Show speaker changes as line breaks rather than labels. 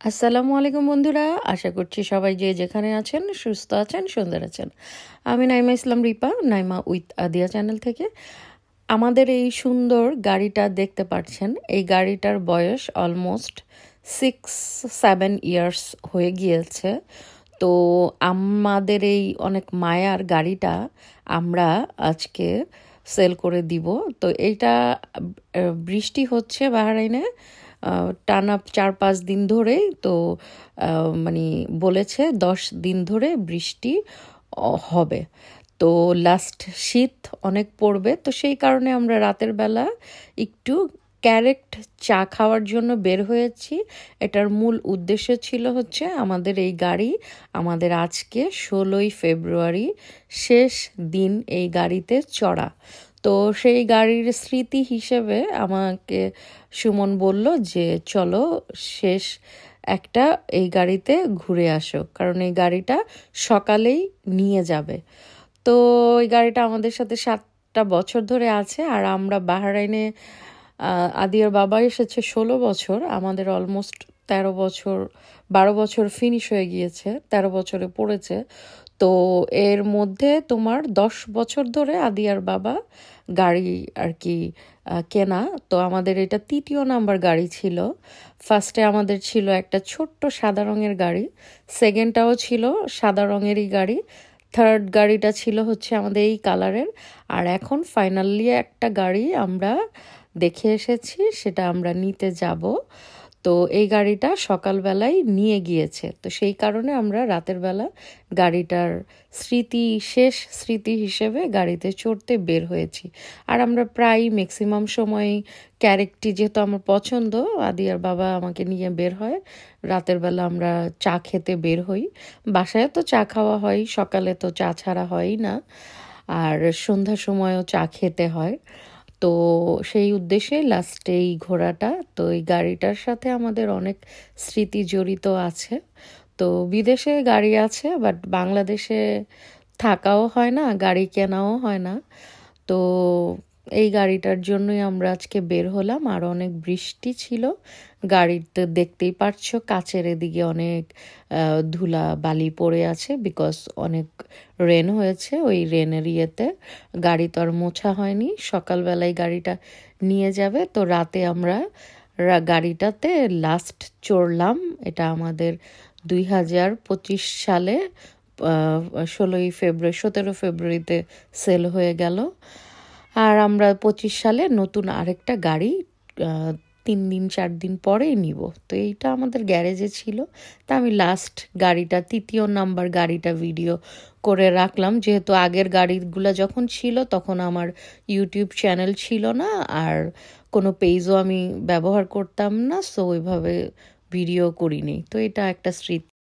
আসসালামু আলাইকুম বন্ধুরা, আশা করছি সবাই যে যেখানে আছেন সুস্থ আছেন, সুন্দর আছেন। আমি নাইমা ইসলাম রিপা, নাইমা উইথ আদিয়া চ্যানেল থেকে। আমাদের এই সুন্দর গাড়িটা দেখতে পাচ্ছেন, এই গাড়িটার বয়স অলমোস্ট 6-7 ইয়ার্স হয়ে গিয়েছে। তো আমাদের এই অনেক মায়ার গাড়িটা আমরা আজকে সেল করে দিব। তো এইটা বৃষ্টি হচ্ছে বাহরাইনে টানা 4-5 দিন ধরেই। তো মানে বলেছে 10 দিন ধরে বৃষ্টি হবে। তো লাস্ট শীত অনেক পড়বে, তো সেই কারণে আমরা রাতের বেলা একটু ক্যারেক্ট চা খাওয়ার জন্য বের হয়েছি। এটার মূল উদ্দেশ্য ছিল হচ্ছে আমাদের এই গাড়ি, আমাদের আজকে 16ই ফেব্রুয়ারি শেষ দিন এই গাড়িতে চড়া। তো সেই গাড়ির স্মৃতি হিসেবে আমাকে সুমন বলল যে চলো শেষ একটা এই গাড়িতে ঘুরে আসো, কারণ এই গাড়িটা সকালেই নিয়ে যাবে। তো এই গাড়িটা আমাদের সাথে 7টা বছর ধরে আছে। আর আমরা বাহরাইনে আদিয়ার বাবা এসেছে 16 বছর, আমাদের অলমোস্ট 13 বছর 12 বছর ফিনিশ হয়ে গিয়েছে, 13 বছরে পড়েছে। তো এর মধ্যে তোমার 10 বছর ধরে আদিয়ার বাবা গাড়ি আর কি কেনা। তো আমাদের এটা 3য় নাম্বার গাড়ি ছিল। ফার্স্টে আমাদের ছিল একটা ছোট্ট সাদা রঙের গাড়ি, সেকেন্ডটাও ছিল সাদা রঙেরই গাড়ি, থার্ড গাড়িটা ছিল হচ্ছে আমাদের এই কালারের। আর এখন ফাইনালি একটা গাড়ি আমরা দেখে এসেছি, সেটা আমরা নিতে যাব। তো এই গাড়িটা সকালবেলায় নিয়ে গিয়েছে, তো সেই কারণে আমরা রাতের বেলা গাড়িটার শেষ স্মৃতি হিসেবে গাড়িতে চড়তে বের হয়েছি। আর আমরা প্রায় ম্যাক্সিমাম সময় ক্যারেক্টটি যেহেতু আমার পছন্দ, আদিয়ার বাবা আমাকে নিয়ে বের হয়, রাতের বেলা আমরা চা খেতে বের হই। বাসায় তো চা খাওয়া হয়, সকালে তো চা ছাড়া হয়ই না, আর সন্ধ্যার সময়ও চা খেতে হয়। তো সেই উদ্দেশ্যে লাস্টে এই ঘোড়াটা, তো এই গাড়িটার সাথে আমাদের অনেক স্মৃতি জড়িত আছে। তো বিদেশে গাড়ি আছে, বাট বাংলাদেশে থাকাও হয় না, গাড়ি কেনাও হয় না। তো এই গাড়িটার জন্যই আমরা আজকে বের হলাম। আর অনেক বৃষ্টি ছিল, গাড়িতে দেখতেই পারছো কাচের এদিকে অনেক ধুলা বালি পড়ে আছে, বিকজ অনেক রেন হয়েছে। ওই রেনের ইয়েতে গাড়ি তো আর মোছা হয়নি, সকালবেলায় গাড়িটা নিয়ে যাবে। তো রাতে আমরা গাড়িটাতে লাস্ট চড়লাম। এটা আমাদের 2025 সালে 17 ফেব্রুয়ারিতে সেল হয়ে গেল। আর আমরা 25 সালে নতুন আরেকটা গাড়ি 3-4 দিন পরেই নিব। তো এইটা আমাদের গ্যারেজে ছিল, তা আমি লাস্ট গাড়িটা 3য় নাম্বার গাড়িটা ভিডিও করে রাখলাম, যেহেতু আগের গাড়িগুলো যখন ছিল তখন আমার ইউটিউব চ্যানেল ছিল না, আর কোনো পেজও আমি ব্যবহার করতাম না, সো ওইভাবে ভিডিও করিনি। তো এটা একটা স্মৃতি।